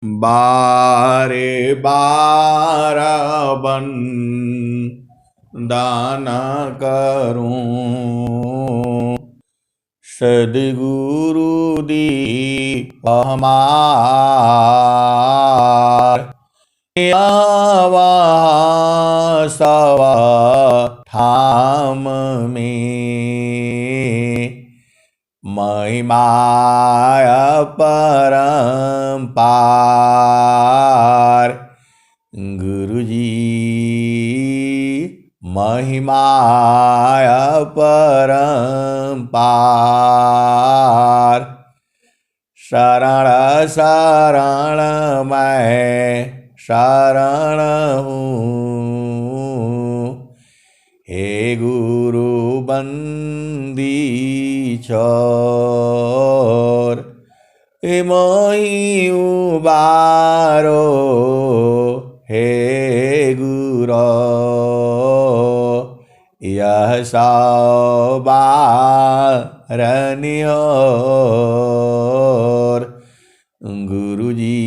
बारे बार बन दाना करूं सदगुरु दी हमार आवा सवा ठाम में महिमाय परंपार गुरुजी महिमाय परंपार शरण शरण मैं शरण हूँ हे गुरु बंदी छोर हे मोहि उबारो हे गुरो यह सवारनियोर गुरुजी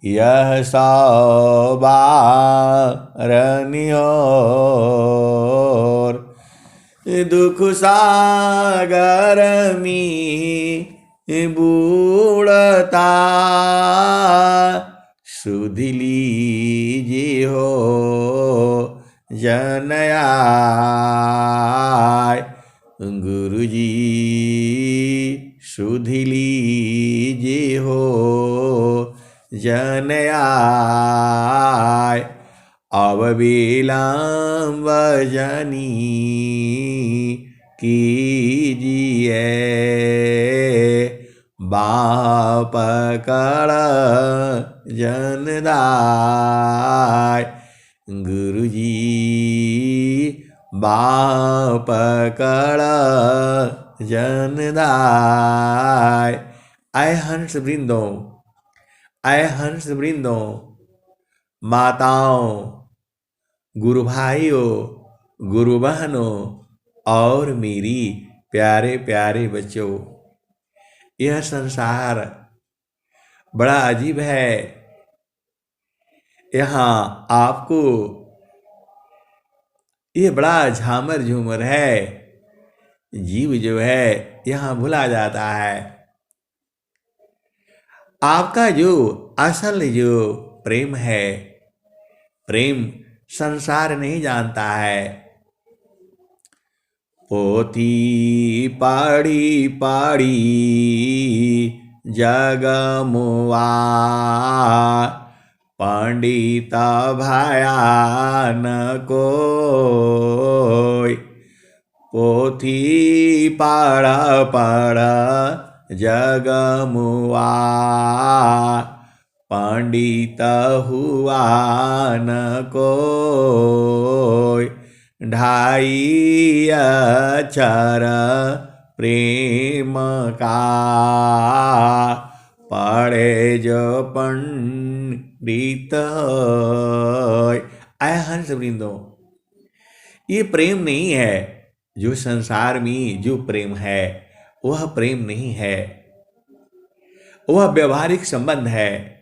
यह सवारनियोर दुख सागर में बूढ़ता सुध लीजिए हो जनयाय गुरुजी सुध लीजिए हो जनयाय अब विलंब जनी कीजिए बाँह पकड़ जनदाय गुरुजी बाँह पकड़ जनदाय। आए हंस वृंदों, आए हंस वृंदों, माताओं, गुरु भाइयों, गुरु बहनों और मेरी प्यारे प्यारे बच्चों, यह संसार बड़ा अजीब है। यहाँ आपको ये बड़ा झामर झूमर है। जीव जो है यहाँ भुला जाता है। आपका जो असल जो प्रेम है, प्रेम संसार नहीं जानता है। पोथी पाड़ी पाड़ी जग मुआ पंडित भया न कोय पोथी पढ़ पढ़ जग मुआ पंडित हुआ न कोय ढाई अक्षर प्रेम का पढ़े जो पंडित। आय हंस वृंदों, ये प्रेम नहीं है। जो संसार में जो प्रेम है वह प्रेम नहीं है, वह व्यवहारिक संबंध है,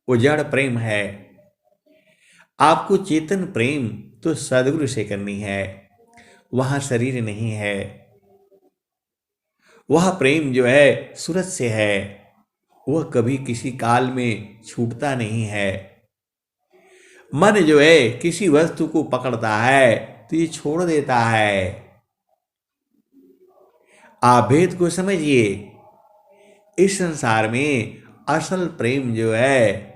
वो जड़ प्रेम है। आपको चेतन प्रेम तो सदगुरु से करनी है, वहां शरीर नहीं है। वह प्रेम जो है सूरत से है, वह कभी किसी काल में छूटता नहीं है। मन जो है किसी वस्तु को पकड़ता है तो ये छोड़ देता है। आप भेद को समझिए। इस संसार में असल प्रेम जो है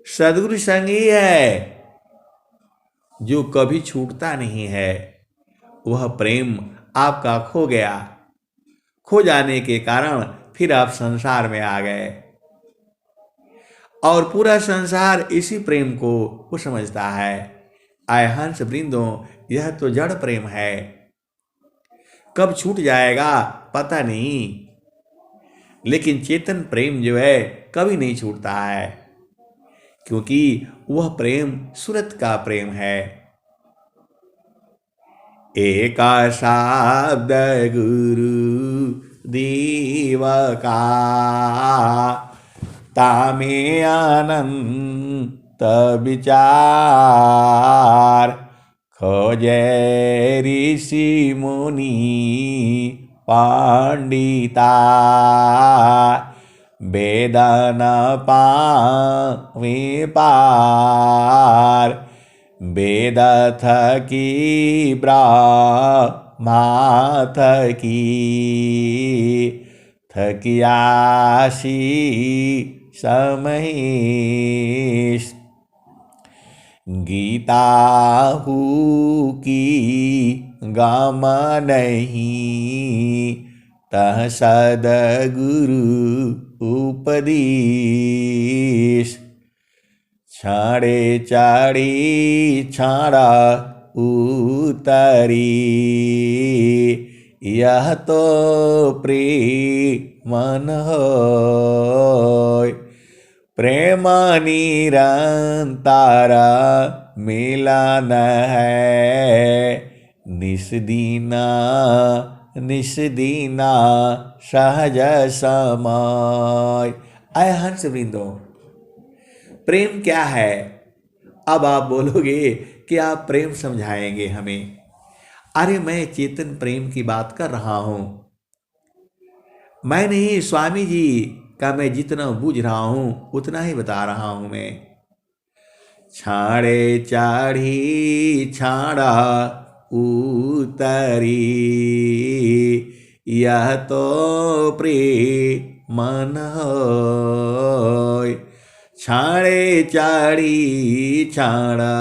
सदगुरु संग ही है, जो कभी छूटता नहीं है। वह प्रेम आपका खो गया, खो जाने के कारण फिर आप संसार में आ गए और पूरा संसार इसी प्रेम को समझता है। आय हंस वृंदों, यह तो जड़ प्रेम है, कब छूट जाएगा पता नहीं, लेकिन चेतन प्रेम जो है कभी नहीं छूटता है, क्योंकि वह प्रेम सूरत का प्रेम है। एका शब्द गुरु दीवका तामे अनंत विचार खोजे ऋषि मुनि पंडिता वेदन पावे पार वेद थकी ब्रह्मा थकी थकियासी समहेश गीता हु की गम नहीं तह सदगुरु उपदेश छाड़े चाड़ी छाड़ा उतरी यह तो प्रेम होय प्रेम निरंतर मिलन है निस्दीना निस्दीना सहज समय। आय हंस वृंदो, प्रेम क्या है? अब आप बोलोगे कि आप प्रेम समझाएंगे हमें। अरे मैं चेतन प्रेम की बात कर रहा हूं, मैं नहीं, स्वामी जी का मैं जितना बूझ रहा हूं उतना ही बता रहा हूं मैं। छाड़े चाढ़ी छाड़ा उतरी यह तो प्रेम होय छाड़े चाढ़ी छाड़ा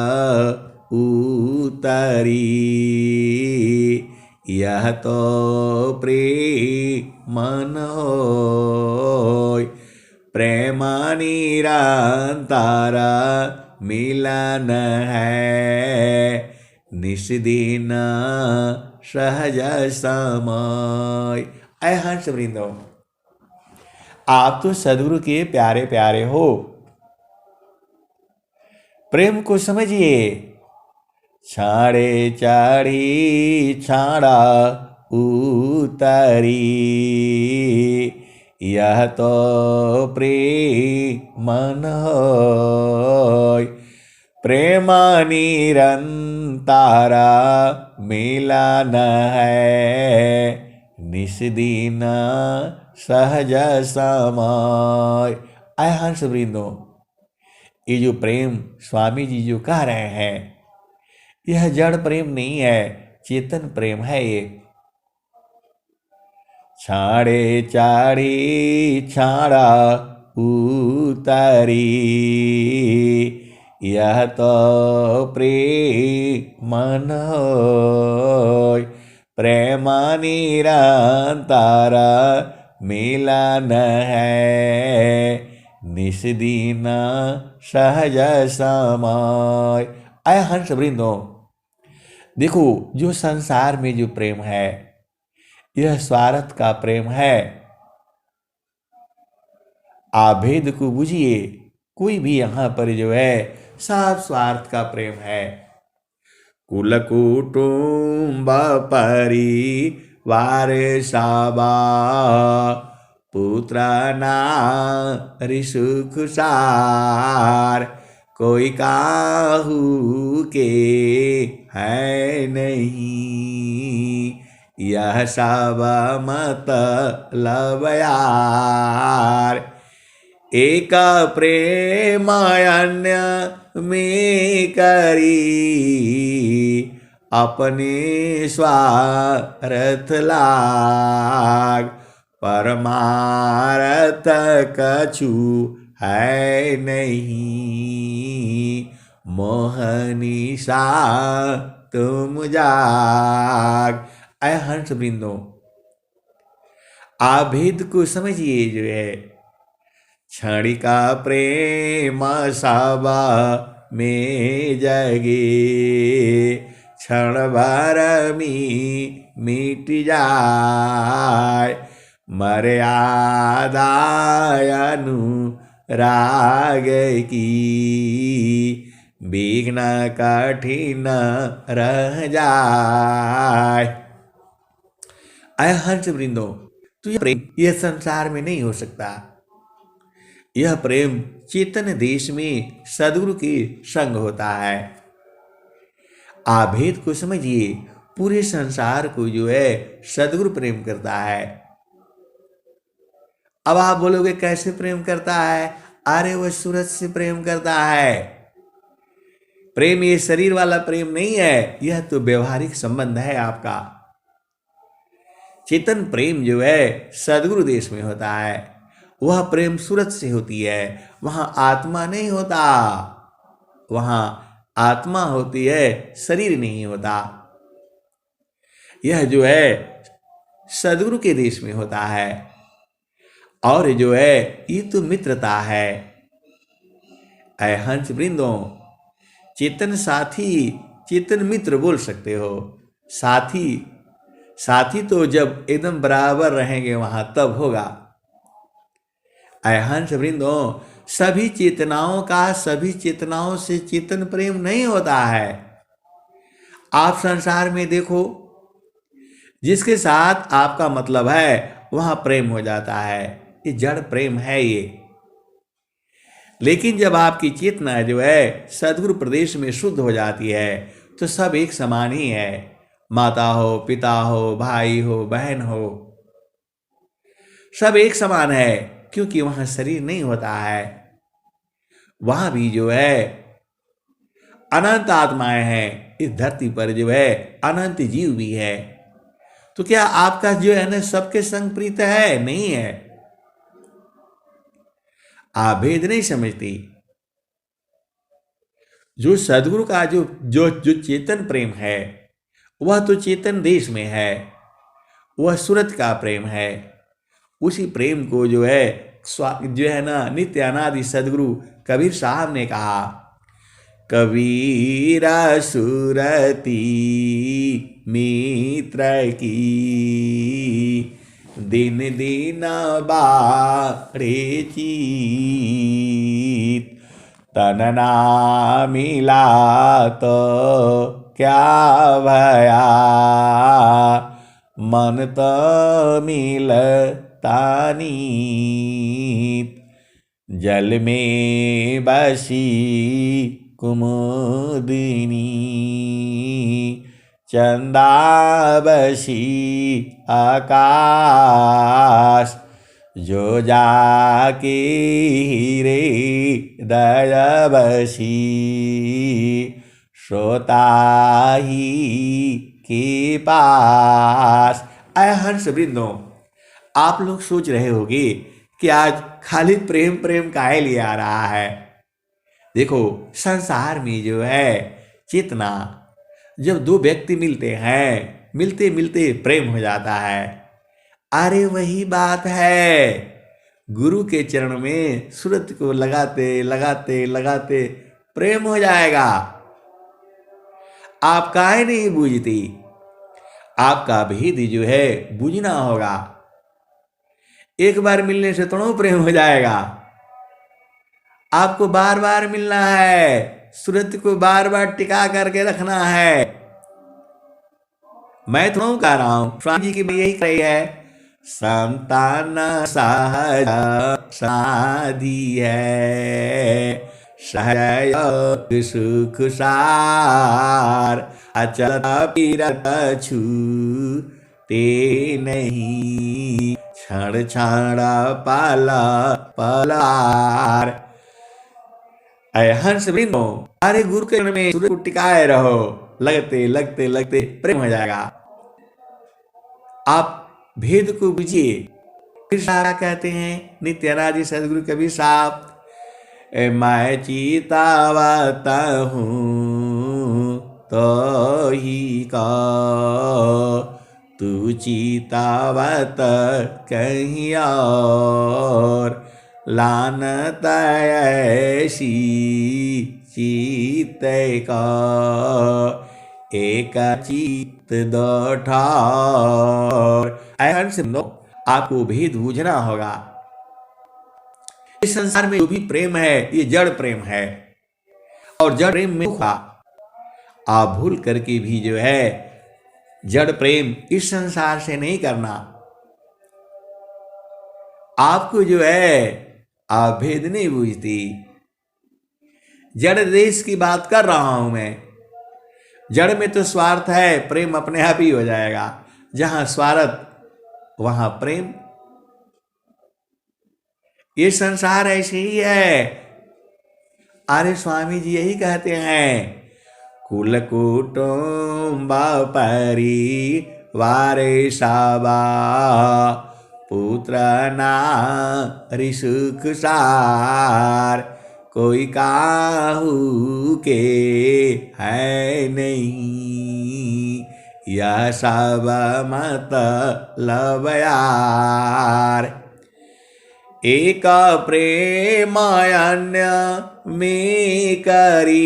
उतरी यह तो प्रेम होय प्रेम निरंतर मिलन है निस्दिन सहज समय। ऐ हंस वृंदो, आप तो सदगुरु के प्यारे प्यारे हो, प्रेम को समझिए। छाड़े चाढ़ी छाड़ा उतरी यह तो प्रेम होय प्रेम निरंतर मिलन है निस्दिन सहज समय। आय हंस वृंदो, ये जो प्रेम स्वामी जी जो कह रहे हैं यह जड़ प्रेम नहीं है, चेतन प्रेम है ये। छाड़े चाढ़ी छाड़ा उतरी यह तो प्रेम होय प्रेम निरंतर मिलन है निस्दिन सहज समय। आय हंस वृंदो, देखो जो संसार में जो प्रेम है यह स्वार्थ का प्रेम है। आप भेद को बुझिए, कोई भी यहाँ पर जो है सब स्वार्थ का प्रेम है। कुल कुटुंब परिवार सबा पुत्र नारी सुख सार कोई काहू के है नहीं यह सब मतलब यार एक प्रेम अन्य में करी अपने स्वार्थ लाग परमार्थ कछु है नहीं मोहनी सा तुम जाग। ऐ हंस वृंदो, आप भेद को समझिए जो है क्षणिका प्रेम सब में जगे क्षण भर में मिट जाए मर्यादा अनुराग की विघ्न कठिन रह जाए। आय हंस वृंदो, तो यह प्रेम यह संसार में नहीं हो सकता। यह प्रेम चेतन देश में सदगुरु के संग होता है। आप भेद को समझिए, पूरे संसार को जो है सदगुरु प्रेम करता है। अब आप बोलोगे कैसे प्रेम करता है? अरे वह सूरज से प्रेम करता है। प्रेम ये शरीर वाला प्रेम नहीं है, यह तो व्यवहारिक संबंध है आपका। चेतन प्रेम जो है सदगुरु देश में होता है, वह प्रेम सूरज से होती है। वहां आत्मा नहीं होता, वहां आत्मा होती है, शरीर नहीं होता। यह जो है सदगुरु के देश में होता है। और जो है ये तो मित्रता है। ऐ हंस वृंदों, चेतन साथी चेतन मित्र बोल सकते हो। साथी साथी तो जब एकदम बराबर रहेंगे वहां तब होगा। ऐ हंस वृंदों, सभी चेतनाओं का सभी चेतनाओं से चेतन प्रेम नहीं होता है। आप संसार में देखो, जिसके साथ आपका मतलब है वहां प्रेम हो जाता है, ये जड़ प्रेम है ये। लेकिन जब आपकी चेतना जो है सदगुरु प्रदेश में शुद्ध हो जाती है तो सब एक समान ही है। माता हो, पिता हो, भाई हो, बहन हो, सब एक समान है, क्योंकि वहां शरीर नहीं होता है। वहां भी जो है अनंत आत्माएं हैं। इस धरती पर जो है अनंत जीव भी है। तो क्या आपका जो है ना सबके संग प्रीत है? नहीं है। आप भेद नहीं समझती। जो सदगुरु का जो जो जो चेतन प्रेम है वह तो चेतन देश में है, वह सूरत का प्रेम है। उसी प्रेम को जो है ना नित्य अनादि सदगुरु कबीर साहब ने कहा, कबीरा सुरती मित्र की, दिन दिन बारे चीत, तन ना मिला तो क्या भया, मन तो मिलता नीत, जल में बसी कुमुदिनी, चंदा बसी आकाश, जो जाके हीरे दया बसी, श्रोता ही के पास। ऐ हंस वृंदों, आप लोग सोच रहे होंगे कि आज खाली प्रेम प्रेम काहे लिए आ रहा है। देखो, संसार में जो है चेतना, जब दो व्यक्ति मिलते हैं, मिलते मिलते प्रेम हो जाता है। अरे वही बात है, गुरु के चरण में सूरत को लगाते लगाते लगाते प्रेम हो जाएगा। आप काहे नहीं बूझती? आपका भेद जो है बूझना होगा। एक बार मिलने से थोड़ा प्रेम हो जाएगा। आपको बार बार मिलना है, सूरत को बार बार टिका करके रखना है। मैं थोड़ा कह रहा हूं, स्वामी जी की भी यही कही है, संतान सहज साधी है, सहयोग सुख सार, अचल पीरत छूते नहीं, क्षण क्षण पल पलार। ऐ हंस वृंदों, अरे गुरु के में सूरज को टिकाए रहो, लगते लगते लगते प्रेम हो जाएगा। आप भेद को बुझिए। फिर सारा कहते हैं नित्य अनादि सदगुरु कबीर साहब, मैं चीतावता हूँ तो ही का, तू चीतावत कहीं और, लानत ऐसी चीत का, एक चित दो ठार। आपको भेद बूझना होगा। इस संसार में जो भी प्रेम है ये जड़ प्रेम है, और जड़ प्रेम में आप भूल करके भी जो है जड़ प्रेम इस संसार से नहीं करना। आपको जो है आप भेद नहीं बूझती। जड़ देश की बात कर रहा हूं मैं। जड़ में तो स्वार्थ है, प्रेम अपने आप ही हो जाएगा। जहां स्वार्थ वहां प्रेम। ये संसार ऐसे ही है। अरे स्वामी जी यही कहते हैं, कुल कुटुंब परिवार सबा, पुत्र नारी सुख सार, कोई काहू के है नहीं, यह सब मतलब यार। एक प्रेम अन्य में करी,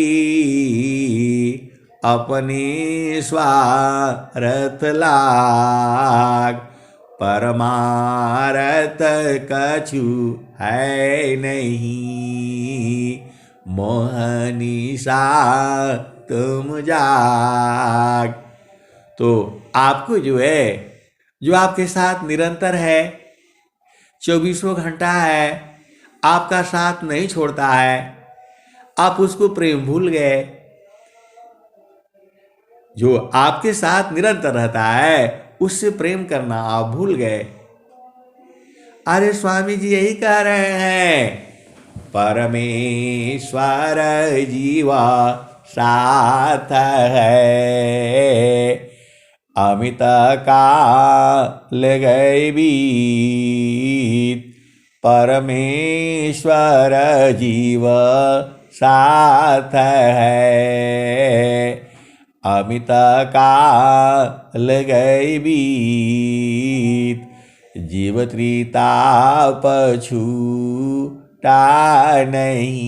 अपने स्वार्थ लाग, परमारथ कछु है नहीं, मोहनिशा तुम जाग। तो आपको जो है, जो आपके साथ निरंतर है, 24 घंटा है, आपका साथ नहीं छोड़ता है, आप उसको प्रेम भूल गए। जो आपके साथ निरंतर रहता है उससे प्रेम करना आप भूल गए। अरे स्वामी जी यही कह रहे हैं, परमेश्वर जीवा साथ है, अमित काल गए बीत, परमेश्वर जीव साथ है, अमित काल गए बीत, जीव त्रिताप छूटा नहीं,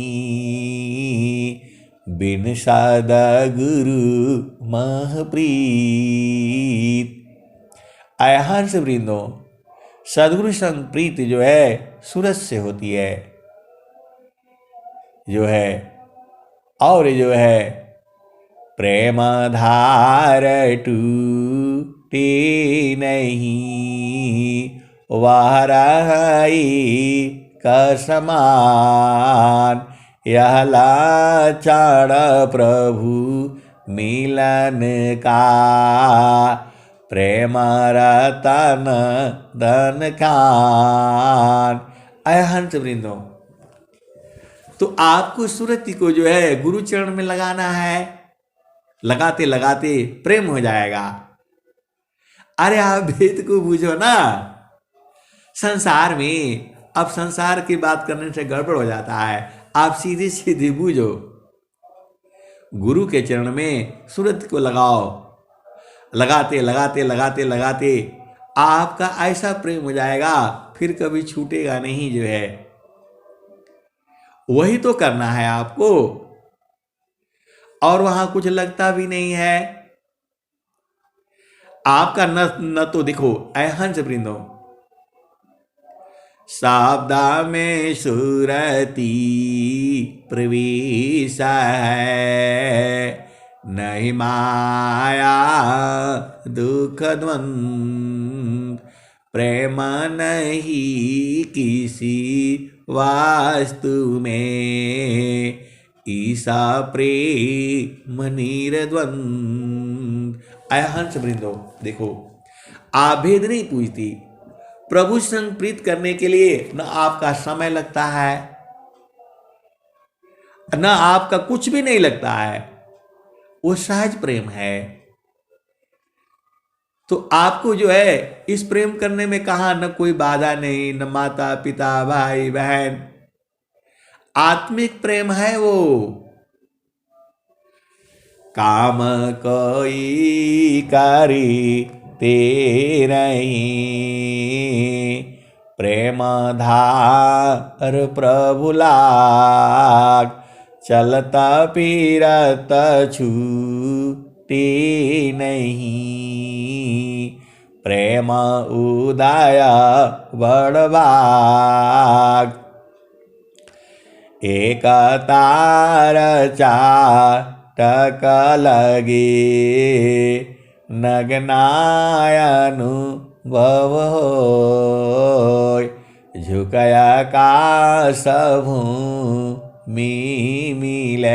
बिन सद्गुरु महप्रीत। आय हंस वृंदो, सदगुरु संग प्रीति जो है सूरज से होती है, जो है, और जो है प्रेम धार टूटे नहीं, वह रही कसमान, यह लाचार प्रभु मिलन का, प्रेम रतन धन खान। अय हंस वृंदो, तो आपको सुरति को जो है गुरु चरण में लगाना है, लगाते लगाते प्रेम हो जाएगा। अरे आप भेद को बूझो ना। संसार में अब संसार की बात करने से गड़बड़ हो जाता है, आप सीधे सीधे बूझो। गुरु के चरण में सूरत को लगाओ, लगाते लगाते लगाते लगाते आपका ऐसा प्रेम हो जाएगा, फिर कभी छूटेगा नहीं। जो है वही तो करना है आपको, और वहां कुछ लगता भी नहीं है आपका। न तो देखो ऐ हंस वृंदो, शाब्दा में सुरती प्रवेश है, नहीं माया दुख द्वंद, प्रेम नहीं किसी वास्तु में, ईसा प्रेम निर्द्वंद। आय हंस वृंदो, देखो आप भेद नहीं पूछती। प्रभु संग प्रीत करने के लिए न आपका समय लगता है, न आपका कुछ भी नहीं लगता है, वो सहज प्रेम है। तो आपको जो है इस प्रेम करने में कहा न कोई बाधा नहीं, न माता पिता भाई बहन, आत्मिक प्रेम है वो। काम कोई करी ते नहीं, प्रेम धार प्रभु लाग, चलता फिरत छूटी नहीं, प्रेम उदय बड़भाग, एक तार चाटक लगे, नग्नायनु भव होय, झुकय आकाश भूमि मिले,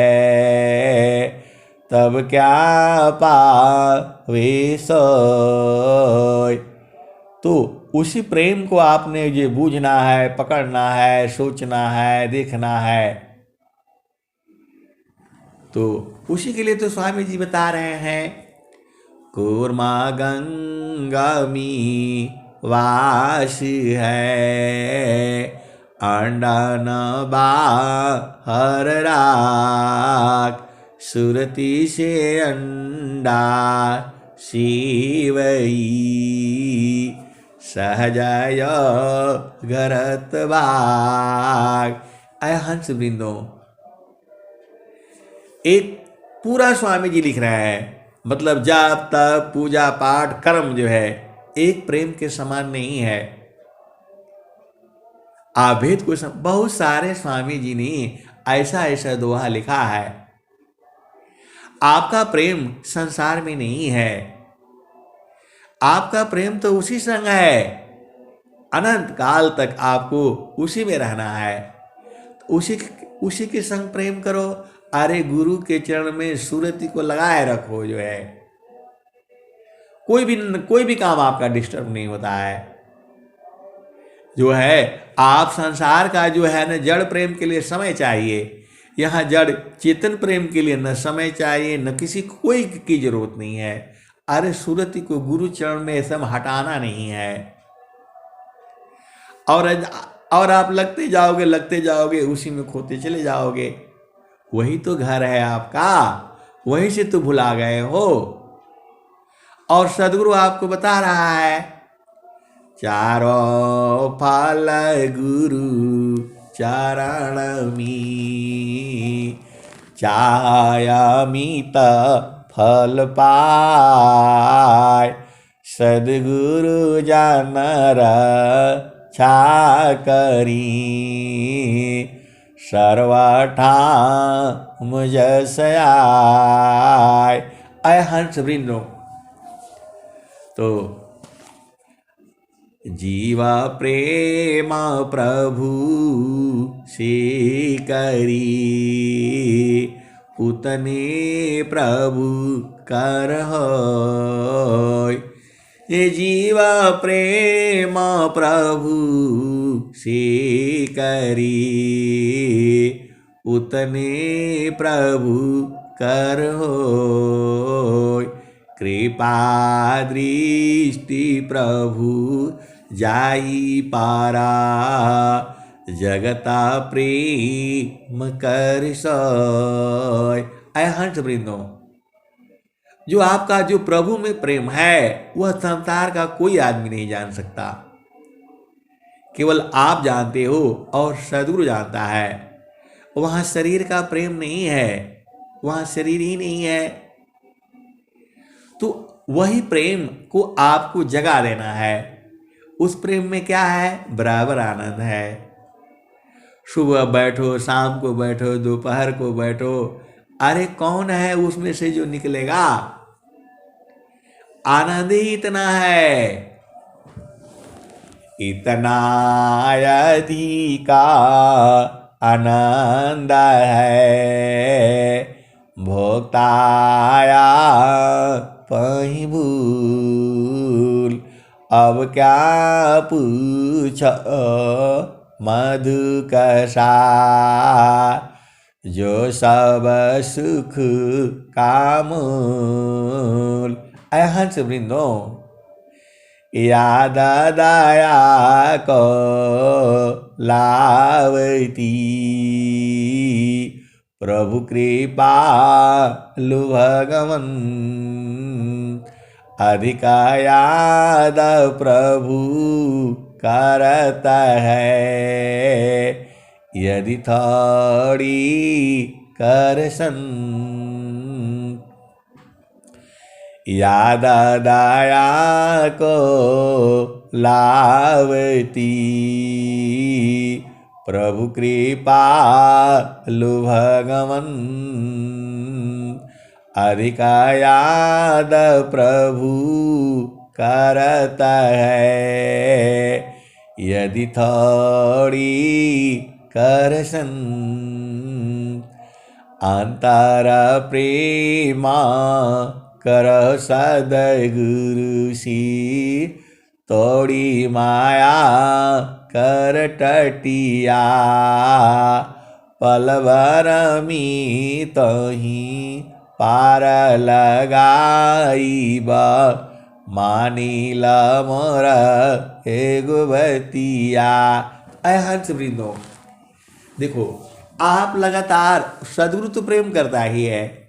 तब क्या पावे सोय। तो उसी प्रेम को आपने ये बूझना है, पकड़ना है, सोचना है, देखना है। तो उसी के लिए तो स्वामी जी बता रहे हैं, कूर्मा गंगा मी वास है, अंडा न बाहर राख, सुरती से अंडा शिवई, सहजय घरत बाग। अय हंस बिंदो, एक पूरा स्वामी जी लिख रहे हैं, मतलब जाप तप पूजा पाठ कर्म जो है एक प्रेम के समान नहीं है। आभेद को बहुत सारे स्वामी जी ने ऐसा ऐसा दोहा लिखा है। आपका प्रेम संसार में नहीं है, आपका प्रेम तो उसी संग है, अनंत काल तक आपको उसी में रहना है। उसी के संग प्रेम करो। अरे गुरु के चरण में सूरती को लगाए रखो, जो है कोई भी काम आपका डिस्टर्ब नहीं होता है। जो है आप संसार का जो है न जड़ प्रेम के लिए समय चाहिए, यहाँ जड़ चेतन प्रेम के लिए न समय चाहिए, न किसी कोई की जरूरत नहीं है। अरे सूरती को गुरु चरण में सब हटाना नहीं है। और आप लगते जाओगे उसी में खोते चले जाओगे। वही तो घर है आपका, वहीं से तो भुला गए हो। और सदगुरु आपको बता रहा है, चारों फल गुरु चरण मी, चायामित फल पाय, सदगुरु जानर छा करी, सर्वठाम जसयाय। अय हंस वृंदो, तो जीवा प्रेम प्रभु से करी, उतने प्रभु कर होय। ये जीवा प्रेम प्रभु से करी, उतने प्रभु कर होय। कृपा दृष्टि प्रभु जाई पारा, जगता प्रेम कर सोय। अय हंस वृंदो, जो आपका जो प्रभु में प्रेम है वह संसार का कोई आदमी नहीं जान सकता, केवल आप जानते हो और सदगुरु जानता है। वहां शरीर का प्रेम नहीं है, वहां शरीर ही नहीं है। तो वही प्रेम को आपको जगा देना है। उस प्रेम में क्या है? बराबर आनंद है। सुबह बैठो, शाम को बैठो, दोपहर को बैठो, अरे कौन है उसमें से जो निकलेगा? आनंद ही इतना है, इतना अधिका आनंद है, भोक्ताया पही भूल। अब क्या पूछ मधु कसा, जो सब सुख का मूल। अय हंस वृंदो, याद दया को लावती, प्रभु कृपा लु भगवन। अधिक याद प्रभु करता है, यदि थोड़ी करसन। याद दया को लावती, प्रभु कृपा लु भगवन। अधिक याद प्रभु करता है, यदि थोड़ी करसन अंतर प्रेमा कर सदगुरु सी तोड़ी माया कर टटिया पल भर में तही पार लगाईब मानिल मोर हे गुबतिया। अय हंस वृंदो, देखो आप लगातार सदगुरु तो प्रेम करता ही है,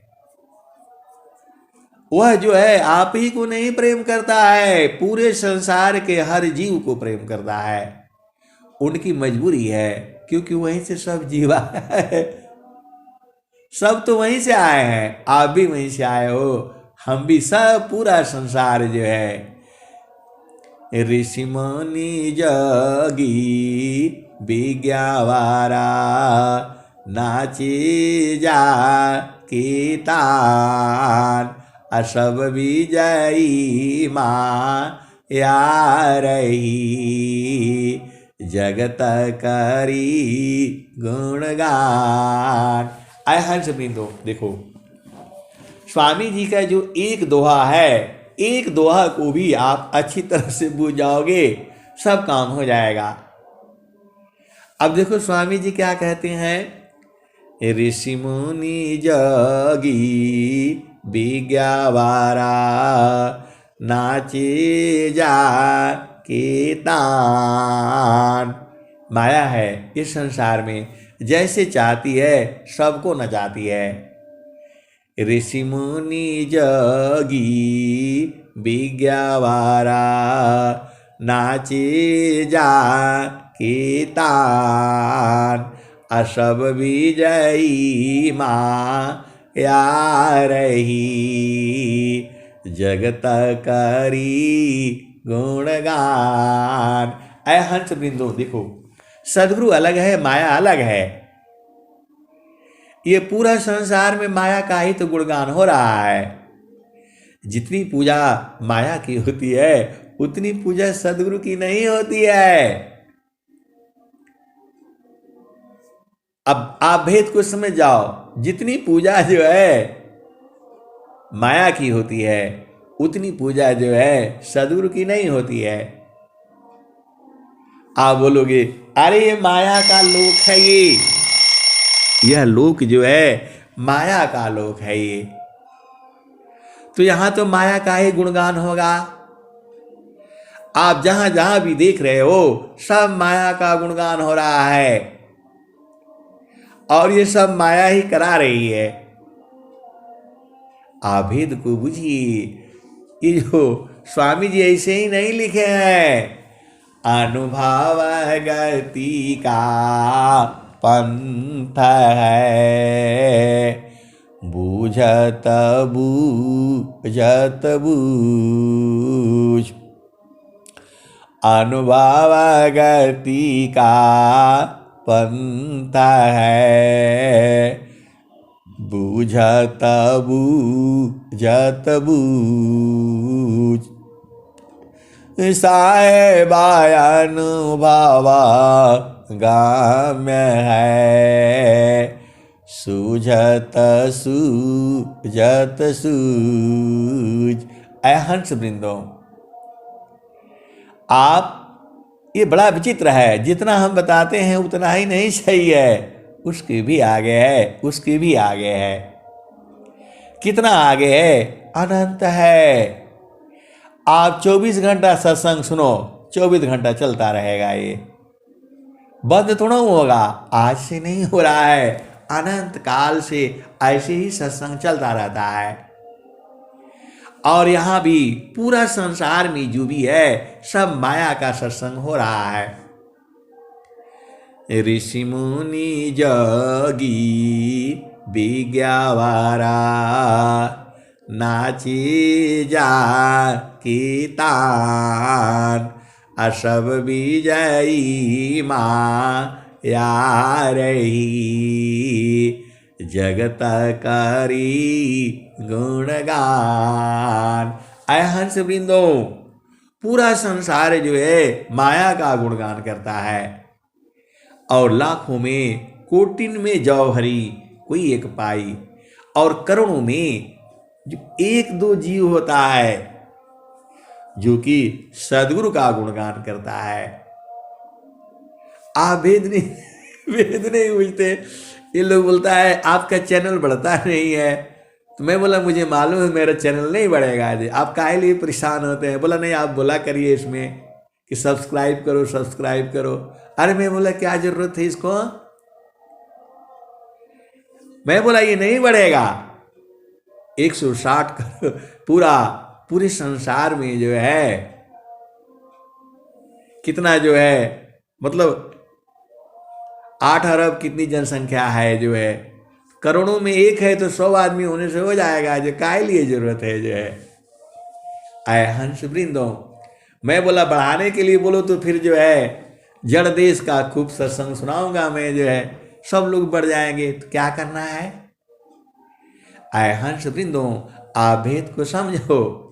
वह जो है आप ही को नहीं प्रेम करता है, पूरे संसार के हर जीव को प्रेम करता है। उनकी मजबूरी है, क्योंकि वहीं से सब जीव आए हैं, सब तो वहीं से आए हैं, आप भी वहीं से आए हो, हम भी, सब पूरा संसार जो है। ऋषि मुनि जोगी विज्ञावारा नाचे जा कीतान असब विजयी माँ या रही जगत करी गुणगान। आय हंस बिंदु, देखो स्वामी जी का जो एक दोहा है, एक दोहा को भी आप अच्छी तरह से बूझ जाओगे, सब काम हो जाएगा। अब देखो स्वामी जी क्या कहते हैं, ऋषि मुनि जोगी विज्ञावारा नाचे जा कीतान। माया है इस संसार में, जैसे चाहती है सबको नचाती है। ऋषि मुनि जोगी विज्ञावारा नाचे जा कीतान असब विजयी माँ या रही जगत करी गुणगान। ऐ हंस बिंदु, देखो सदगुरु अलग है, माया अलग है। ये पूरा संसार में माया का ही तो गुणगान हो रहा है। जितनी पूजा माया की होती है उतनी पूजा सदगुरु की नहीं होती है। अब आप भेद को समझ जाओ, जितनी पूजा जो है माया की होती है उतनी पूजा जो है सदगुरु की नहीं होती है। आप बोलोगे अरे ये माया का लोक है, यह लोक जो है माया का लोक है ये, तो यहां तो माया का ही गुणगान होगा। आप जहां जहां भी देख रहे हो सब माया का गुणगान हो रहा है, और ये सब माया ही करा रही है। आप भेद को बुझिए, ये जो स्वामी जी ऐसे ही नहीं लिखे हैं, अनुभव गति का पंथ है बूझत बूझत बूझ। अनुभव गति का पंथ है बूझत बूझत बूझ। साहेबा अनुभवा गाम्य है सूझत सूझत सूझ। ऐ हंस वृंदो, आप ये बड़ा विचित्र है, जितना हम बताते हैं उतना ही नहीं सही है, उसके भी आगे है, उसके भी आगे है। कितना आगे है? अनंत है। आप 24 घंटा सत्संग सुनो, 24 घंटा चलता रहेगा, ये बंद थोड़ा होगा, आज से नहीं हो रहा है, अनंत काल से ऐसे ही सत्संग चलता रहता है। और यहां भी पूरा संसार में जो भी है सब माया का सत्संग हो रहा है। ऋषि मुनि जोगी विज्ञावारा नाची जा कीतान असब विजयी माँ या रही जगत करी गुणगान। ऐ हंस वृंदो, पूरा संसार जो है माया का गुणगान करता है, और लाखों में कोटिन में जौ हरी कोई एक पाई, और करोड़ों में जो एक दो जीव होता है जो कि सदगुरु का गुणगान करता है। आप वेद नहीं पूछते, ये लोग बोलता है आपका चैनल बढ़ता नहीं है। तो मैं बोला मुझे मालूम है मेरा चैनल नहीं बढ़ेगा, आप काहे लिए परेशान होते हैं। बोला नहीं आप बोला करिए इसमें कि सब्सक्राइब करो सब्सक्राइब करो। अरे मैं बोला क्या जरूरत है इसको, मैं बोला ये नहीं बढ़ेगा। 160 करोड़ पूरे संसार में जो है कितना जो है, मतलब 8 अरब कितनी जनसंख्या है जो है, करोड़ों में एक है तो 100 आदमी होने से हो जाएगा, जो काहे लिए जरूरत है जो है। आए हंस वृंदों, मैं बोला बढ़ाने के लिए बोलो तो फिर जो है जड़ देश का खूब सत्संग सुनाऊंगा मैं जो है, सब लोग बढ़ जाएंगे, तो क्या करना है। आए हंस वृंदों, आप भेद को समझो।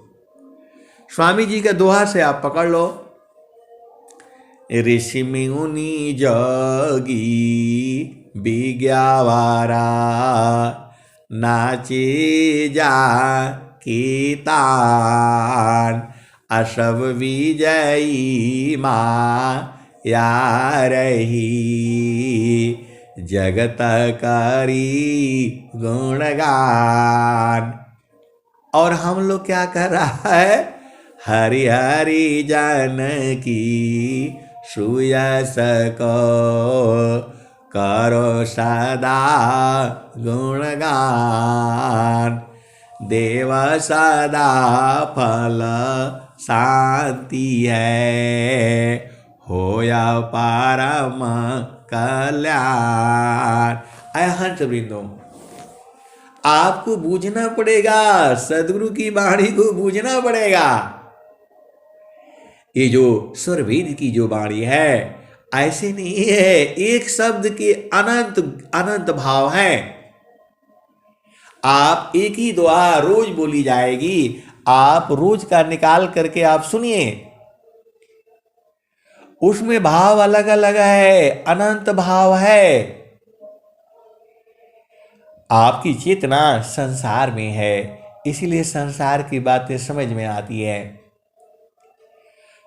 स्वामी जी का दोहा से आप पकड़ लो, ऋषि मुनि जोगी विज्ञावारा नाचे जा कीतान असव विजयी माया रही जगत करी गुणगान। और हम लोग क्या कर रहा है, हरि हरि जानकी सुयस को करो सदा गुणगान। देव सदा फल शांति है होया परम कल्याण। आय हंस वृंदों, आपको बूझना पड़ेगा, सदगुरु की वाणी को बूझना पड़ेगा। ये जो स्वरवेद की जो वाणी है ऐसे नहीं है, एक शब्द के अनंत अनंत भाव हैं। आप एक ही दुआ रोज बोली जाएगी, आप रोज का निकाल करके आप सुनिए, उसमें भाव अलग अलग है, अनंत भाव है। आपकी चेतना संसार में है, इसीलिए संसार की बातें समझ में आती है।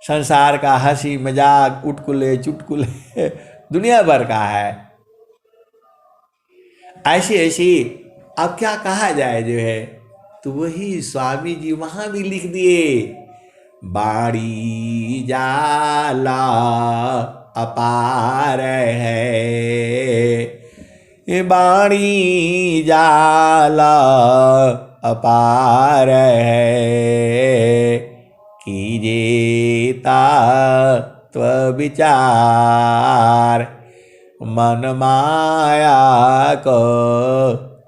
संसार का हंसी मजाक उटकुले चुटकुले दुनिया भर का है। ऐसी अब क्या कहा जाए जो है, तो वही स्वामी जी वहां भी लिख दिए, बाड़ी जाला अपार है, बाड़ी जाला अपार है, कीजे तत्व विचार, मन माया को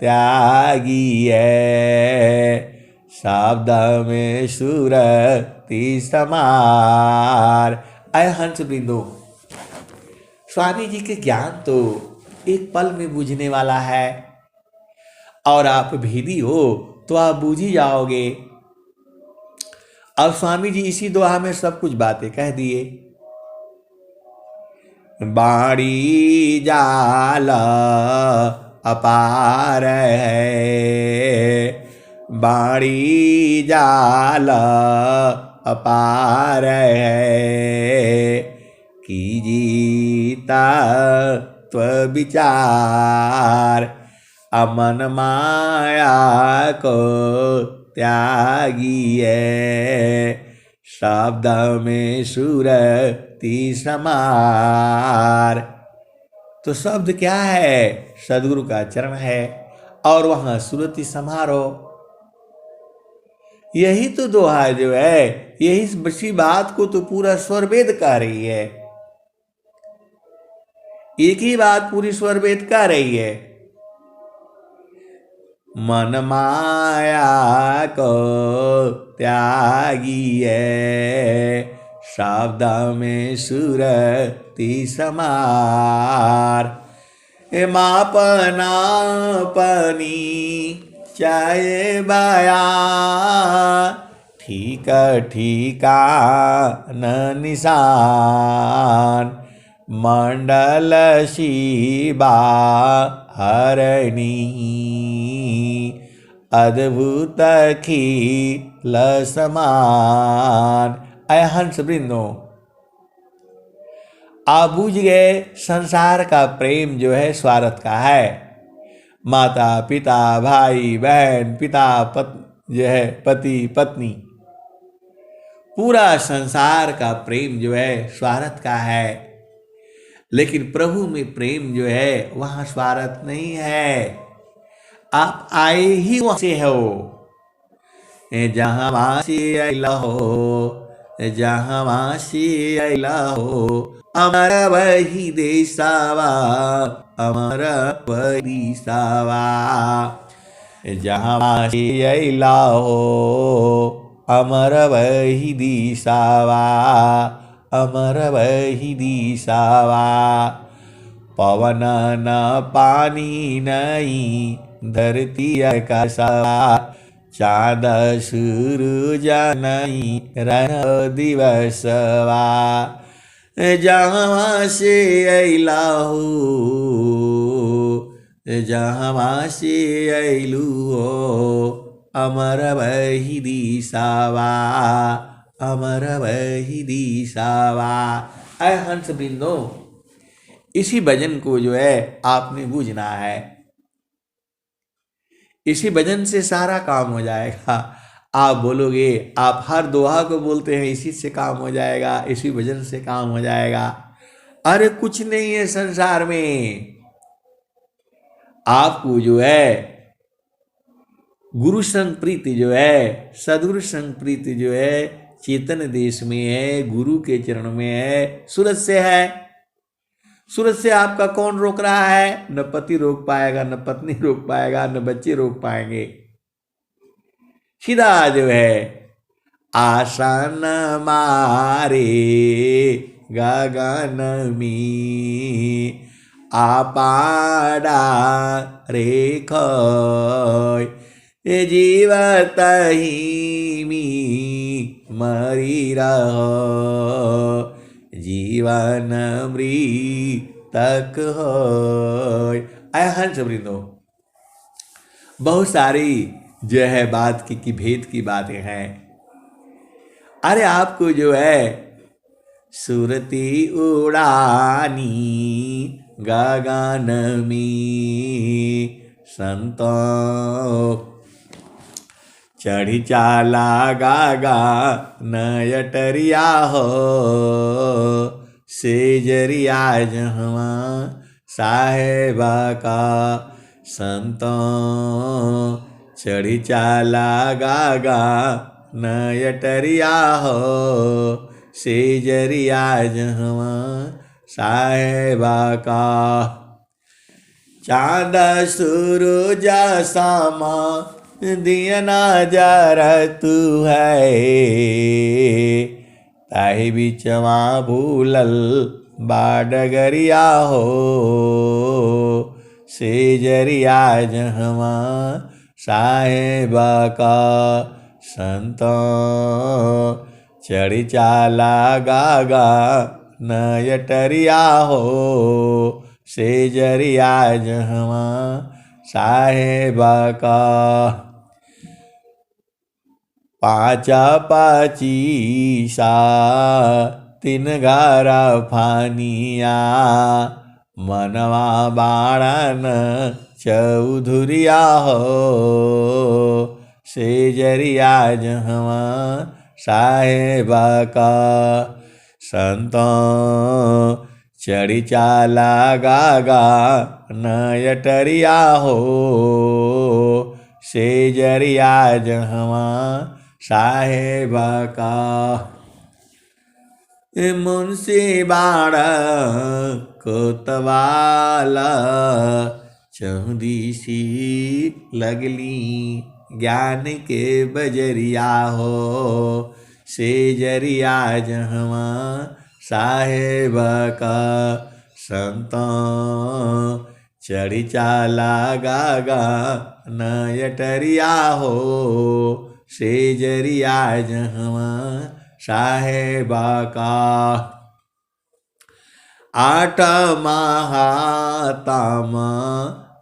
त्यागी है, शब्द में सुरति समार। अय हंस बिंदु, स्वामी जी के ज्ञान तो एक पल में बूझने वाला है, और आप भेदी हो तो आप बूझ ही जाओगे। अब स्वामी जी इसी दोहा में सब कुछ बातें कह दिए, बाड़ी जाल अपार है, बाड़ी जाल अपार है, कीजीता त्व विचार, अमन माया को त्यागी है, शब्द में सुरति समार। तो शब्द क्या है, सदगुरु का चरण है, और वहां सुरति समारो। यही तो दोहा जो है, यही बसी बात को तो पूरा स्वरवेद कह रही है। एक ही बात पूरी स्वरवेद कह रही है, मन माया को त्यागी है, शब्द में सुरति समार, मापना पनी चाहे बया, ठीक ठीका न निशान मंडल शिबा हरणी अद्भुत खिल समान। अय हंस वृंदो, आप बूझ गए संसार का प्रेम जो है स्वार्थ का है। माता पिता भाई बहन पिता जो है पति पत्नी, पूरा संसार का प्रेम जो है स्वार्थ का है। लेकिन प्रभु में प्रेम जो है वहां स्वार्थ नहीं है। आप आए ही वहां से हो, जहां वासी अइला हो, जहां वासी अइला हो, अमर वही देसावा, अमर वही देसावा। जहां वासी अइला हो, अमर वही दिशावा, अमर वही दिशावा। पवन न पानी नहीं धरती आकाशवा, चाँद सूरज नहीं रन दिवसवा। जहाँ से अइला हो, जहाँ से अइलू हो, अमर वही दिशावा, अमर वही दिशावा। अय हंस बिंदो, इसी भजन को जो है आपने बूझना है। इसी भजन से सारा काम हो जाएगा। आप बोलोगे, आप हर दोहा को बोलते हैं इसी से काम हो जाएगा, इसी भजन से काम हो जाएगा। अरे कुछ नहीं है संसार में। आपको जो है गुरु संग प्रीति जो है, सदगुरु संग प्रीति जो है चेतन देश में है, गुरु के चरण में है, सूरज से है। सूरज से आपका कौन रोक रहा है? न पति रोक पाएगा, न पत्नी रोक पाएगा, न बच्चे रोक पाएंगे। सीधा जो है आसन मारे गगन में, आपाड़ा रेख जीवत ही मी मरी रहो, जीवन मृतक हो। आय हंस वृंदो, बहुत सारी जो है बात की भेद की बातें हैं। अरे आपको जो है सुरती उड़ानी गगन में, संतों चढ़ी चाला गागा नयटरिया हो, सेजरिया जहवा साहेबा का। संतों चढ़ी चाला गागा नयटरिया हो, सेजरिया जहवा साहेबा का। चाँद सूरज सामा दिया ना जरा तू है, ताहि बिचवा भूलल बाडगरिया हो, सेजरिया जहवा साहेबा का। संतों चढ़ी चाला गागा नयटरिया हो, सेजरिया जहवा साहेबा का। पाचा पाची सा तीन गारा फानिया, मनवा बाड़न चौधुरिया हो, सेजरिया जहवा साहेबा का। संतों चढ़ी चाला गागा नयटरिया हो, सेजरिया जहवा साहेबा का। मुंशी बाड़ कोतवाला चौदीसी लगली, ज्ञान के बजरिया हो, सेजरिया जहवा साहेबा का। संतों चढ़ी चाला गागा नयटरिया हो, सेजरिया जहवा साहेबा का। आठ महाताम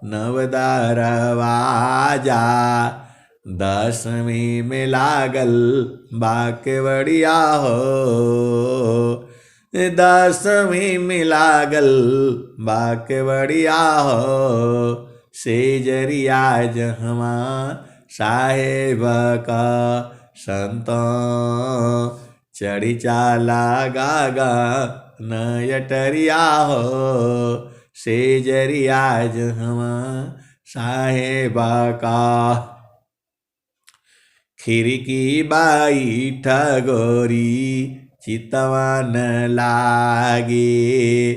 नव दरवाजा, 10वीं में लागल बाकेवड़िया हो। 10वीं में लागल बाकेवड़िया हो, सेजरिया जहवा साहेब का। संत चढ़ी चाला गागा नयटरिया हो, सेजरिया जहवा साहेबा का। खिड़की बाई ठगोरी चितवा न लागे,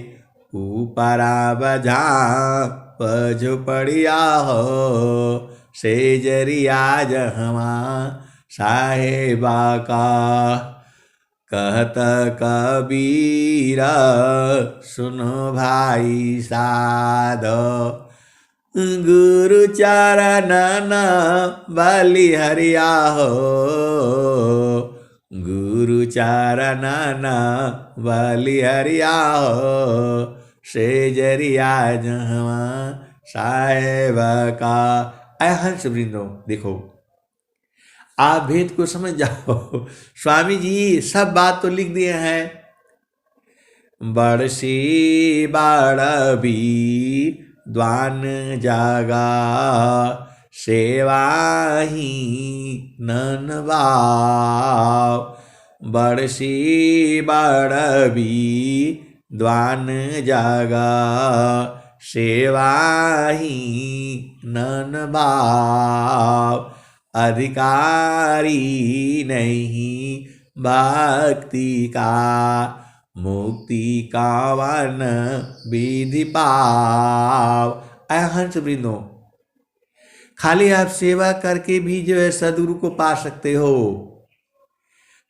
ऊपरा बजा झुपड़िया हो, सेजरिया जहवा साहेबा का। कहत कबीर सुनो भाई साधो, गुरु चरणन बलिहरिया हो। गुरु चरणन बलिहरिया हो, सेजरिया जहवा साहेब का। आय हंस वृंदो, देखो आप भेद को समझ जाओ। स्वामी जी सब बात तो लिख दिए हैं। बड़सी बाड़बी द्वान जागा, सेवाही नन भाव। बड़सी बाड़बी द्वान जागा, सेवाही नन भाव। अधिकारी नहीं भक्ति का, मुक्ति का वन विधि पाव। हंस वृंदो, खाली आप सेवा करके भी जो है सदगुरु को पा सकते हो।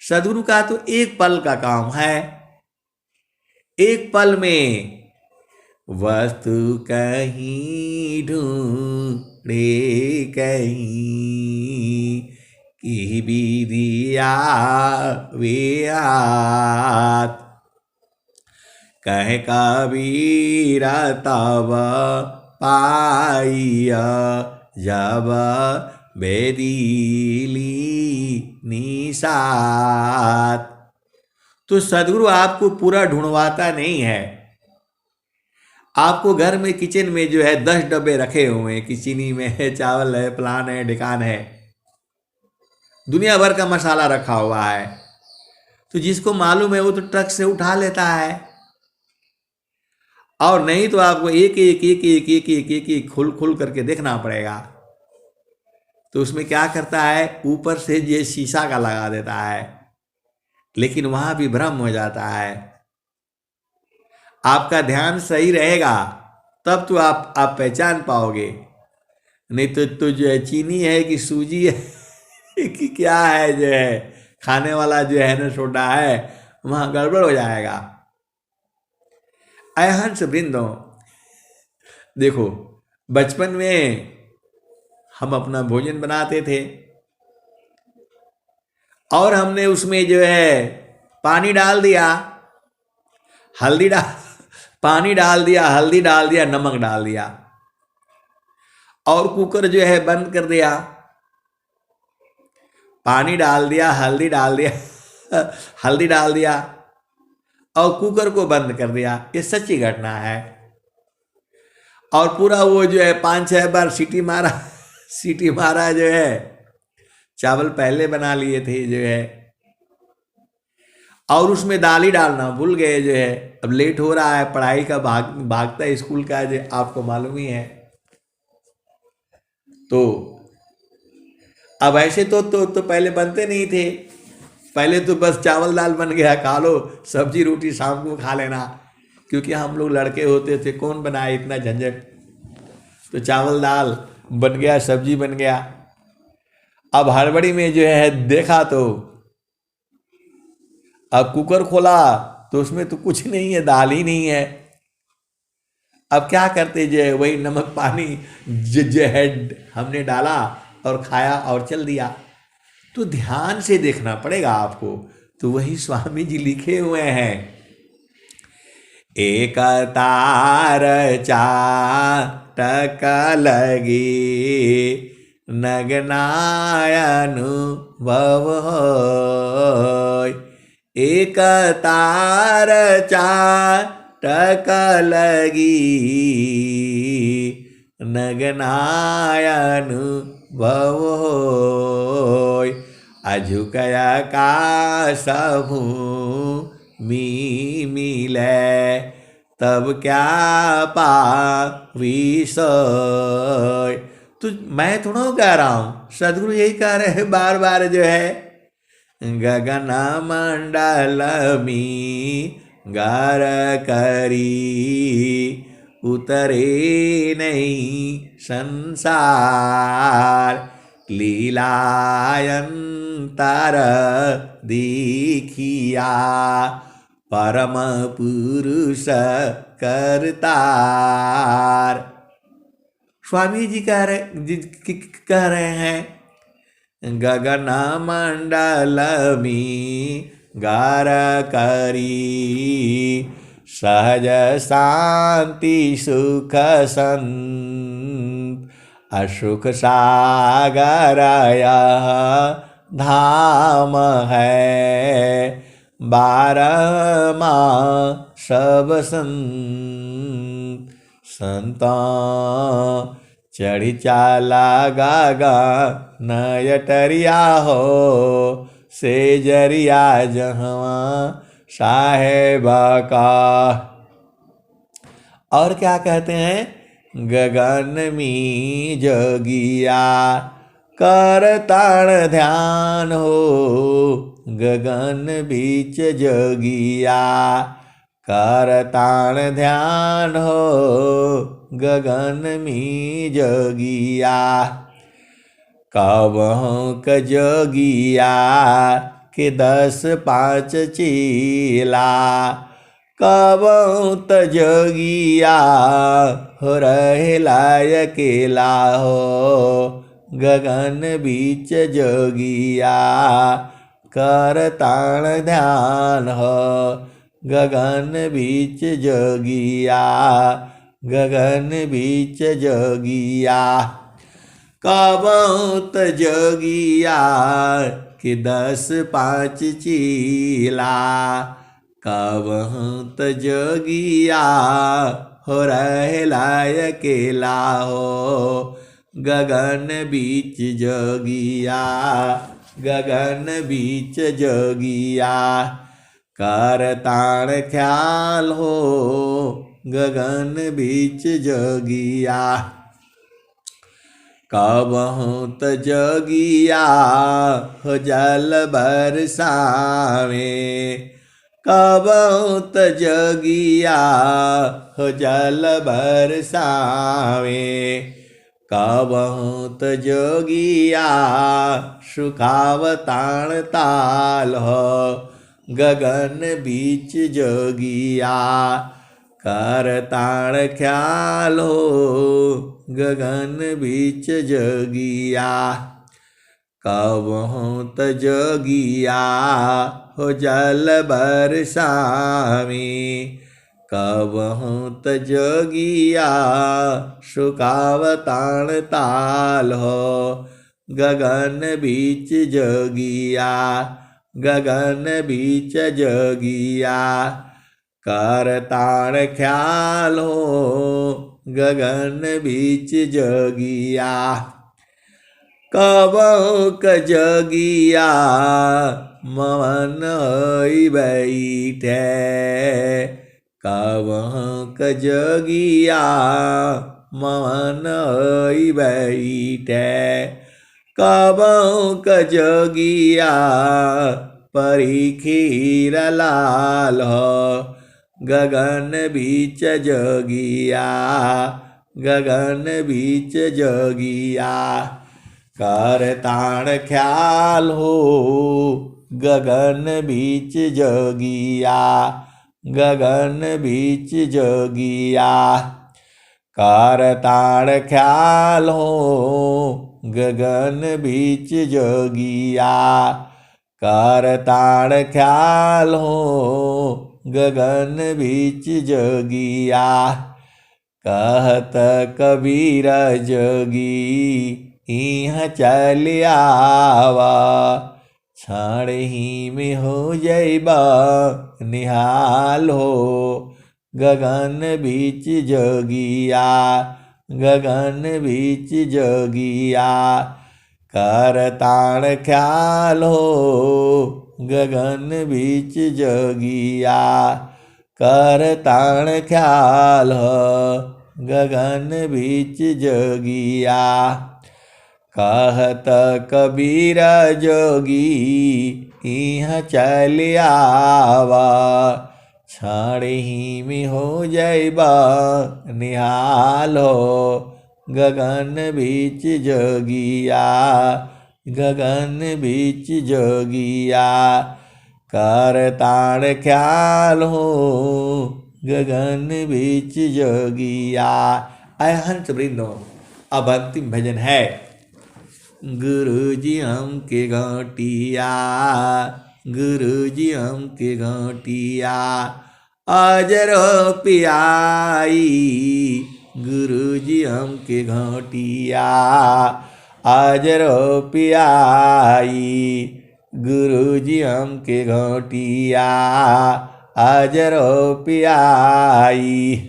सदगुरु का तो एक पल का काम है। एक पल में वस्तु कहीं ढूंढे कहीं, की विधिया वियात। कह कबीर तब पाइया, जब बेदीली निसात। तो सदगुरु आपको पूरा ढूंढवाता नहीं है। आपको घर में किचन में जो है 10 डब्बे रखे हुए हैं कि चीनी में है, चावल है, फलान है, ढिकान है, दुनिया भर का मसाला रखा हुआ है। तो जिसको मालूम है वो तो ट्रक से उठा लेता है, और नहीं तो आपको एक एक एक एक एक एक एक एक खुल खुल करके देखना पड़ेगा। तो उसमें क्या करता है, ऊपर से ये शीशा का लगा देता है, लेकिन वहां भी भ्रम हो जाता है। आपका ध्यान सही रहेगा तब तो आप पहचान पाओगे, नहीं तो जो है चीनी है कि सूजी है कि क्या है, जो है खाने वाला जो है ना सोडा है, वहां गड़बड़ हो जाएगा। हंस वृंदो, देखो बचपन में हम अपना भोजन बनाते थे और हमने उसमें जो है पानी डाल दिया, हल्दी डाल पानी डाल दिया, हल्दी डाल दिया, नमक डाल दिया और कुकर जो है बंद कर दिया। पानी डाल दिया, हल्दी डाल दिया हल्दी डाल दिया और कुकर को बंद कर दिया। ये सच्ची घटना है। और पूरा वो जो है 5-6 बार सीटी मारा जो है, चावल पहले बना लिए थे जो है, और उसमें दाल ही डालना भूल गए जो है। अब लेट हो रहा है, पढ़ाई का भागता है स्कूल का, जो आपको मालूम ही है। तो अब ऐसे तो पहले बनते नहीं थे। पहले तो बस चावल दाल बन गया, खा लो, सब्जी रोटी शाम को खा लेना, क्योंकि हम लोग लड़के होते थे, कौन बनाए इतना झंझट। तो चावल दाल बन गया, सब्जी बन गया। अब हड़बड़ी में जो है देखा तो अब कुकर खोला तो उसमें तो कुछ नहीं है, दाल ही नहीं है। अब क्या करते, जो है वही नमक पानी जो है हमने डाला और खाया और चल दिया। तो ध्यान से देखना पड़ेगा आपको। तो वही स्वामी जी लिखे हुए हैं, एक तार चाटक लगी नगनायनुभव होय। एक तार चाटक लगी नगनायनुभव होय। अझुकय आकाश भूमि मिलै तब क्या पाविसोय। तो मैं थोड़ा कह रहा हूं, सदगुरु यही कह रहे हैं बार बार जो है, गगन मंडल में गार करी उतरे नहीं संसार। लीलायंतर देखिया परम पुरुष करतार। स्वामी जी कह रहे हैं, गगन मंडल में गार करी सहज शांति सुख संत अशुक सागर यह धाम है। 12 माह सब संत चढ़ी चाला गागा नयटरिया हो से जरिया जहवा साहेबा का। और क्या कहते हैं, गगन में जोगिया कर ताण ध्यान हो। गगन बीच जोगिया कर ताण ध्यान हो। गगन में जोगिया कबहु क जोगिया के 10-5 चेला। कबहु त जोगिया हो रहेला अकेला हो। गगन बीच जोगिया कर ताण ध्यान हो। गगन बीच जोगिया गगन बीच जोगिया कबहु त जोगिया के 10-5 चेला। कबहु त जोगिया हो रहेला अकेला हो। गगन बीच जोगिया गगन बीच जोगिया कर ताण ख्याल हो। गगन बीच जोगिया कबहु त जोगिया हो जल बरसावे। कबहु त जोगिया हो जल बरसावे। कबहु त जोगिया सुखावताण ताल हो। गगन बीच जोगिया कर ताण ख्याल हो। गगन बीच जोगिया कबहु त जोगिया हो जल बरसावे। कबहु त जोगिया सुखावताण ताल हो। गगन बीच जोगिया गगन बीच जोगिया कर ताण ख्याल हो। गगन बीच जोगिया कबहु क जोगिया मवन होई बैठे। कबहु क जोगिया मवन होई बैठे। कबहु क जोगिया परीखीर लाल हो। गगन बीच जोगिया गगन बीच जोगिया कर ताण ख्याल हो। गगन बीच जोगिया गगन बीच जोगिया कर ताण ख्याल हो। गगन बीच जोगिया। करताड़ ख्याल हो गगन बीच जोगिया। कहत कबीर जोगी इहाँ चल आवा। क्षण ही में हो जइबा निहाल हो गगन बीच जोगिया। गगन बीच जोगिया। करताड़ ख्याल हो गगन बीच जोगिया। करताड़ ख्याल हो गगन बीच जोगिया। कहत कबीर जोगी इहाँ चल आवा। क्षण ही में हो जइबा निहाल हो गगन बीच जोगिया। गगन बीच जोगिया। करताड़ ख्याल हो गगन बीच जोगिया। आय हंस वृंदो, अब अंतिम भजन है। गुरुजी हमके घाटिया। गुरुजी हमके घाटिया। अजरो पियाई। गुरुजी हमके घाटिया। अजरो पियाई। गुरुजी हमके घाटिया। अजरो पियाई।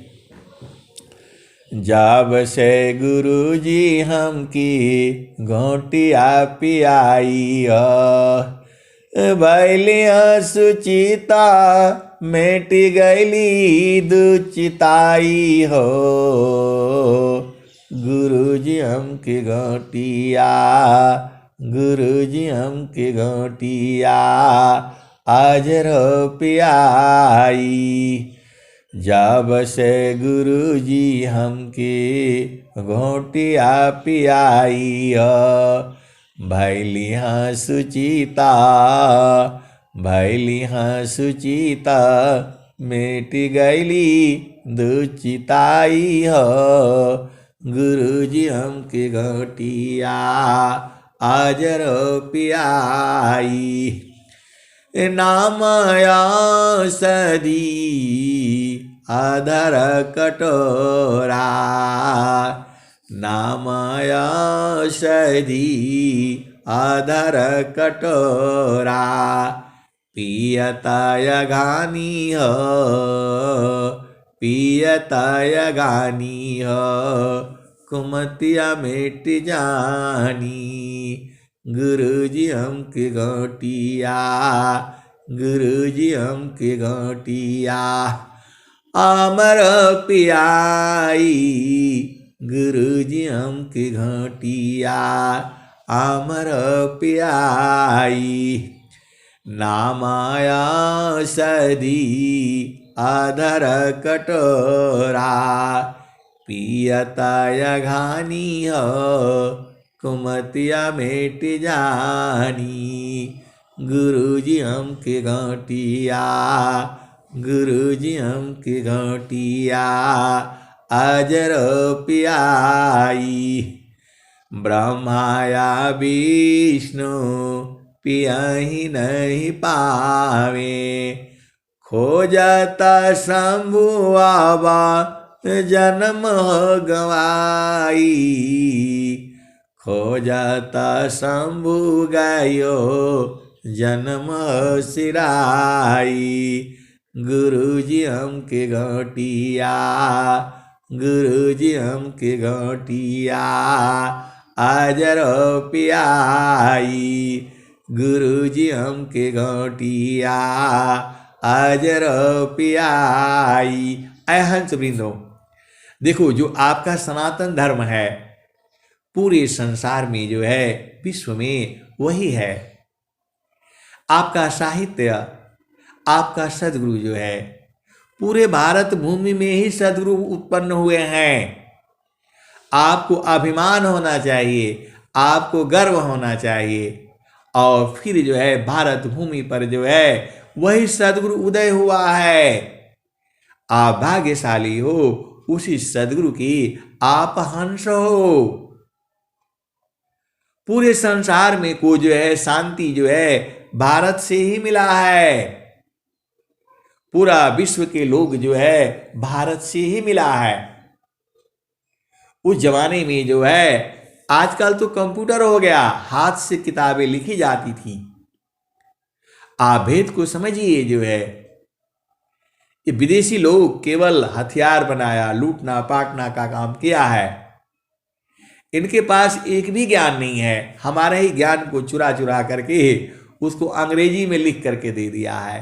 जब से गुरुजी हमकी घोटिया पियाई बैलिया सुचिता मेटी गैली दुचिताई हो। गुरुजी हमकी घोटिया। गुरुजी हमकी घोटिया। अजरो पियाई। जब से गुरुजी हमके घोटिया पियाई भैली हाँ सुचिता। भैली हाँ सुचिता मेटी गैली दुचिताई हो। गुरुजी हमके घोटिया। अजरो पियाई। नामया सदी अधर कटोरा। नामया सदी अधर कटोरा। पियतय गानी हो। पियतय गानी हो। कुमतिया मेट जानी। गुरुजी हमके घोटिया। गुरुजी हमके घोटिया। अमर पियाई। गुरुजी हमके घोटिया। अमर पियाई। नामाया सदी अधर कटोरा। पियतय घानी हो। कुमतिया मेट जानी। गुरुजी हमके घोटिया। गुरुजी हमके घोटिया। अजरो पियाई। ब्रह्माया विष्णु पियाही नहीं पावे। खोजता शंभु बाबा जन्म गवाई। खोजता शंभु गायो जन्म सिराई। गुरुजी हमके घोटिया। गुरुजी हमके घोटिया। अजरो पियाई। गुरुजी हमके घोटिया। अजरो पियाई। ऐ हंस वृंदो, देखो जो आपका सनातन धर्म है पूरे संसार में जो है विश्व में वही है। आपका साहित्य, आपका सदगुरु जो है पूरे भारत भूमि में ही सदगुरु उत्पन्न हुए हैं। आपको अभिमान होना चाहिए, आपको गर्व होना चाहिए। और फिर जो है भारत भूमि पर जो है वही सदगुरु उदय हुआ है। आप भाग्यशाली हो, उसी सदगुरु की आप हंस हो। पूरे संसार में को जो है शांति जो है भारत से ही मिला है। पूरा विश्व के लोग जो है भारत से ही मिला है। उस जमाने में जो है, आजकल तो कंप्यूटर हो गया, हाथ से किताबें लिखी जाती थी। आप भेद को समझिए जो है, ये विदेशी लोग केवल हथियार बनाया, लूटना पाटना का काम किया है। इनके पास एक भी ज्ञान नहीं है। हमारे ही ज्ञान को चुरा चुरा करके उसको अंग्रेजी में लिख करके दे दिया है।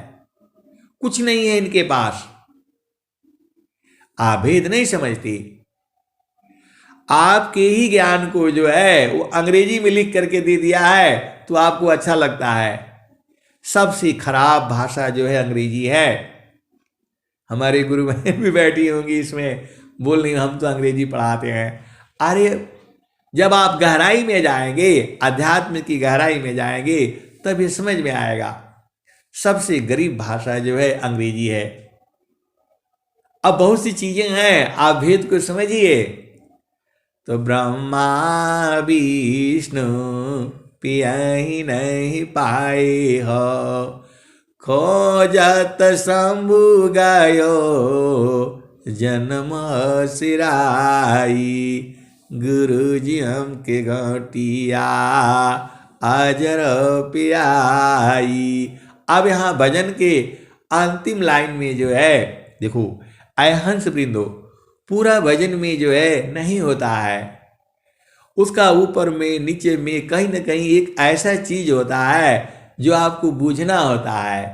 कुछ नहीं है इनके पास। आप भेद नहीं समझते। आपके ही ज्ञान को जो है वो अंग्रेजी में लिख करके दे दिया है तो आपको अच्छा लगता है। सबसे खराब भाषा जो है अंग्रेजी है। हमारे गुरु बहन भी बैठी होंगी इसमें, बोल रही हम तो अंग्रेजी पढ़ाते हैं। अरे जब आप गहराई में जाएंगे, अध्यात्म की गहराई में जाएंगे, तब ये समझ में आएगा। सबसे गरीब भाषा जो है अंग्रेजी है। अब बहुत सी चीजें हैं, आप भेद को समझिए। तो ब्रह्मा विष्णु पियहि नहीं पाए हो, खोजत शंभु गयो जन्म सिराई। गुरुजी हमके घटिया अजर पियाई। अब यहाँ भजन के अंतिम लाइन में जो है देखो, आय हंस वृंदो, पूरा भजन में जो है नहीं होता है। उसका ऊपर में नीचे में कहीं ना कहीं एक ऐसा चीज होता है जो आपको बूझना होता है।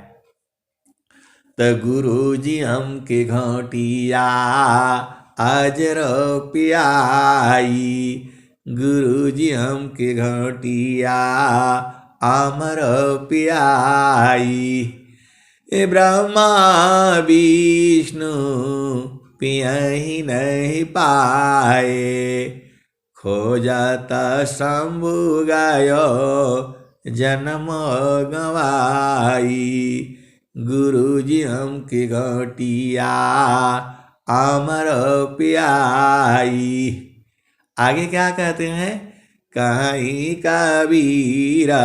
तो गुरु जी हमके घटिया अजर पियाई। गुरु जी हमके घटिया अमर पियाई। ए ब्रह्मा विष्णु पियहि नहीं पाए, खोजत शंभु गयो जन्म गवाई। गुरु जी हमके घटिया अमर पियाई। आगे क्या कहते हैं? कहीं कबीरा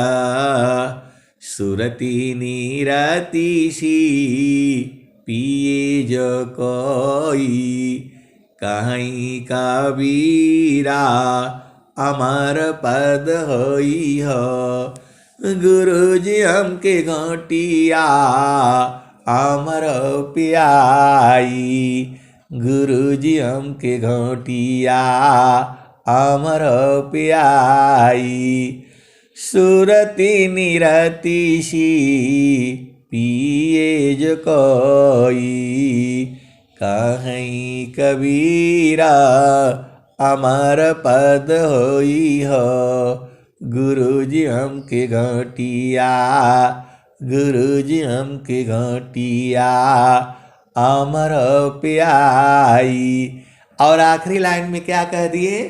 सुरती नीरती सी पिए जो कोई। कहीं कबीरा अमर पद होई हो। गुरु जी हमके घटिया अमर पियाई। गुरु जी हमके घटिया अमर पियाई। सुरती निरती सी पिए जो कोई। कहीं कबीरा अमर पद होई हो। गुरु जी हमके घटिया, गुरु जी हमके घटिया अमर पियाई। और आखिरी लाइन में क्या कह दिए?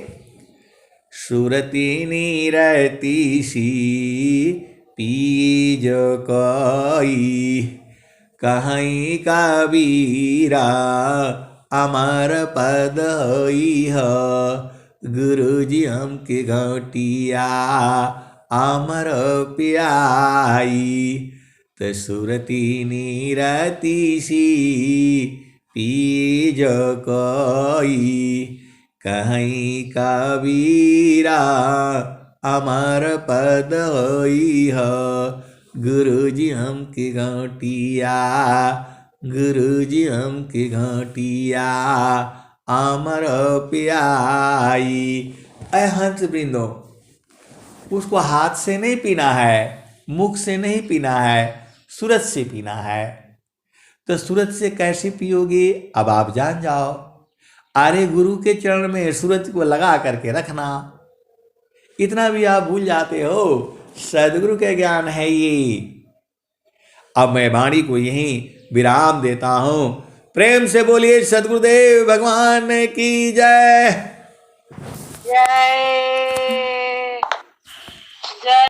सुरती नीरती सी पी जो कोई। कहीं कबीरा अमर पद होई हो। गुरु जी हमके घटिया अमर पियाई। तो सुरती नीरती सी पी जो कोई। कहीं कबीरा अमर पद होई हो। गुरु जी हमके घटिया, गुरु जी हमके घटिया अमर पियाई। ऐ हंस वृंदो, उसको हाथ से नहीं पीना है, मुख से नहीं पीना है, सूरज से पीना है। तो सूरज से कैसे पियोगे? अब आप जान जाओ। अरे गुरु के चरण में सूरज को लगा करके रखना। इतना भी आप भूल जाते हो, सदगुरु के ज्ञान है ये। अब मैं वाणी को यहीं विराम देता हूं। प्रेम से बोलिए सदगुरुदेव भगवान की जय। जय जय।